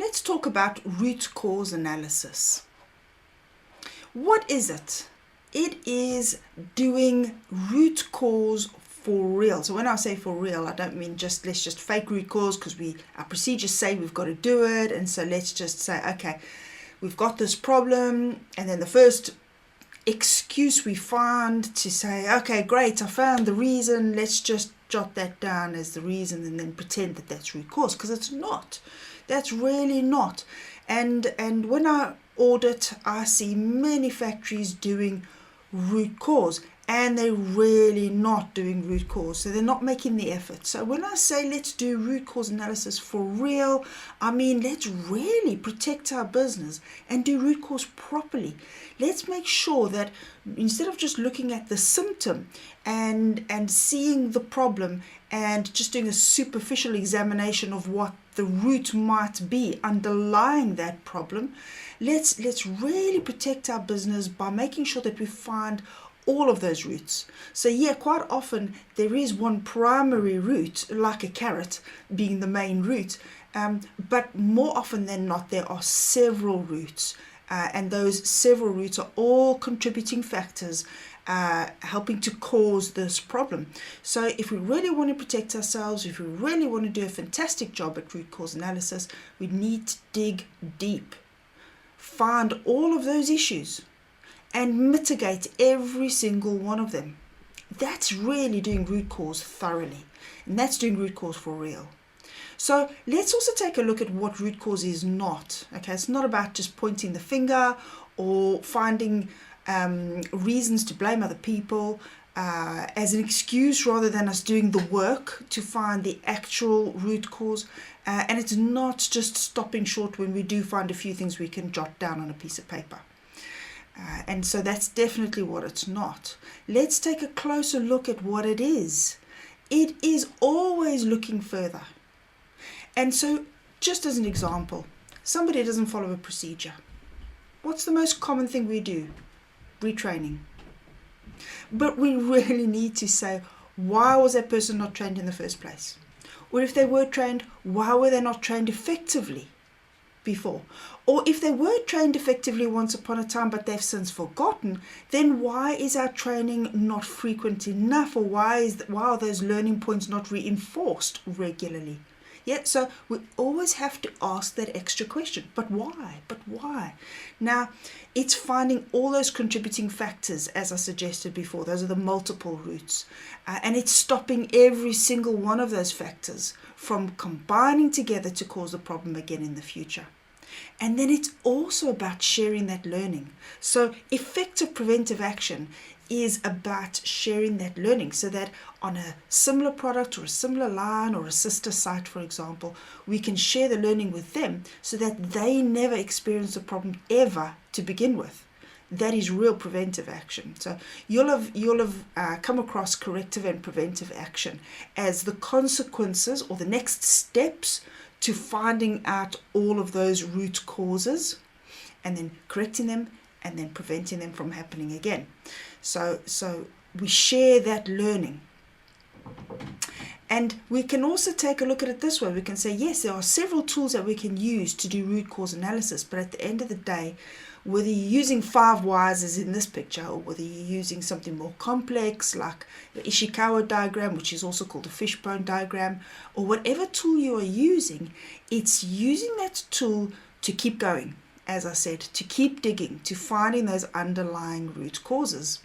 let's talk about root cause analysis. What is it? It is doing root cause for real. So when I say for real, I don't mean let's just fake root cause, because our procedures say we've got to do it, and so let's just say, okay, we've got this problem, and then the first excuse we find to say, okay, great, I found the reason, let's just jot that down as the reason and then pretend that that's root cause, because it's not. That's really not. And when I audit, I see many factories doing root cause, and they're really not doing root cause, so they're not making the effort. So when I say let's do root cause analysis for real, I mean let's really protect our business and do root cause properly. Let's make sure that instead of just looking at the symptom and seeing the problem and just doing a superficial examination of what the root might be underlying that problem, let's really protect our business by making sure that we find all of those roots. So yeah, quite often there is one primary root, like a carrot being the main root, but more often than not there are several roots, and those several roots are all contributing factors helping to cause this problem. So if we really want to protect ourselves, if we really want to do a fantastic job at root cause analysis, we need to dig deep, find all of those issues, and mitigate every single one of them. That's really doing root cause thoroughly, and that's doing root cause for real. So let's also take a look at what root cause is not. Okay, it's not about just pointing the finger or finding reasons to blame other people as an excuse, rather than us doing the work to find the actual root cause. And it's not just stopping short when we do find a few things we can jot down on a piece of paper. And so that's definitely what it's not. Let's take a closer look at what it is. It is always looking further. And so, just as an example, somebody doesn't follow a procedure. What's the most common thing we do? Retraining. But we really need to say, why was that person not trained in the first place? Or if they were trained, why were they not trained effectively before? Or if they were trained effectively once upon a time but they've since forgotten, then why is our training not frequent enough? Or why are those learning points not reinforced regularly? Yeah, so we always have to ask that extra question. But why? But why? Now, it's finding all those contributing factors, as I suggested before. Those are the multiple roots. And it's stopping every single one of those factors from combining together to cause the problem again in the future. And then it's also about sharing that learning. So effective preventive action is about sharing that learning, so that on a similar product or a similar line or a sister site, for example, we can share the learning with them so that they never experience the problem ever to begin with. That is real preventive action. So you'll have come across corrective and preventive action as the consequences or the next steps to finding out all of those root causes and then correcting them and then preventing them from happening again. So we share that learning. And we can also take a look at it this way. We can say, yes, there are several tools that we can use to do root cause analysis, but at the end of the day, whether you're using 5 whys as in this picture, or whether you're using something more complex like the Ishikawa diagram, which is also called the fishbone diagram, or whatever tool you are using, it's using that tool to keep going, as I said, to keep digging, to finding those underlying root causes.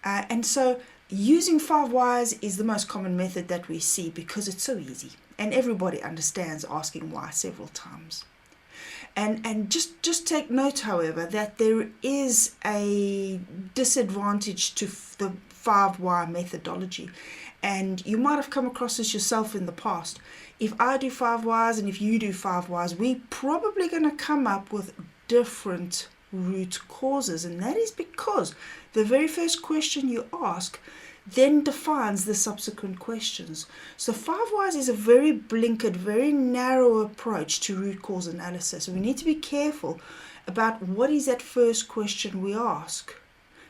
And so using 5 whys is the most common method that we see because it's so easy and everybody understands asking why several times. And just take note, however, that there is a disadvantage to the 5 why methodology, and you might have come across this yourself in the past. If I do 5 whys and if you do 5 whys, we're probably going to come up with different root causes, and that is because the very first question you ask then defines the subsequent questions. So 5 whys is a very blinkered, very narrow approach to root cause analysis. We need to be careful about what is that first question we ask,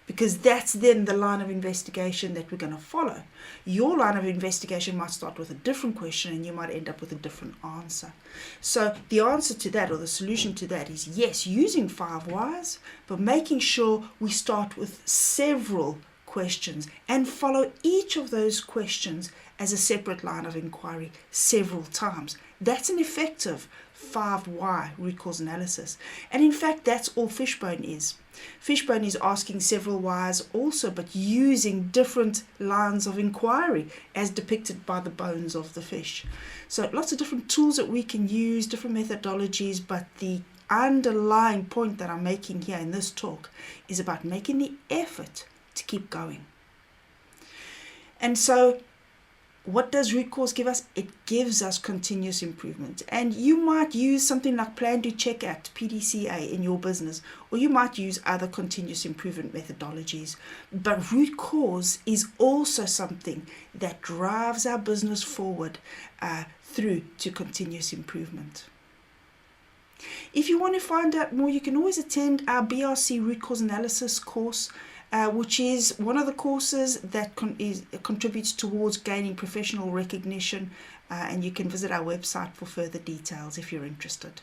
because that's then the line of investigation that we're going to follow. Your line of investigation might start with a different question and you might end up with a different answer. So the answer to that, or the solution to that, is yes, using 5 whys, but making sure we start with several questions and follow each of those questions as a separate line of inquiry several times. That's an effective 5 why root cause analysis. And in fact, that's all Fishbone is. Fishbone is asking several whys also, but using different lines of inquiry as depicted by the bones of the fish. So lots of different tools that we can use, different methodologies, but the underlying point that I'm making here in this talk is about making the effort to keep going. And so what does root cause give us? It gives us continuous improvement. And you might use something like Plan, Do, Check, Act, PDCA in your business, or you might use other continuous improvement methodologies. But root cause is also something that drives our business forward through to continuous improvement. If you want to find out more, you can always attend our BRC root cause analysis course, which is one of the courses that contributes towards gaining professional recognition, and you can visit our website for further details if you're interested.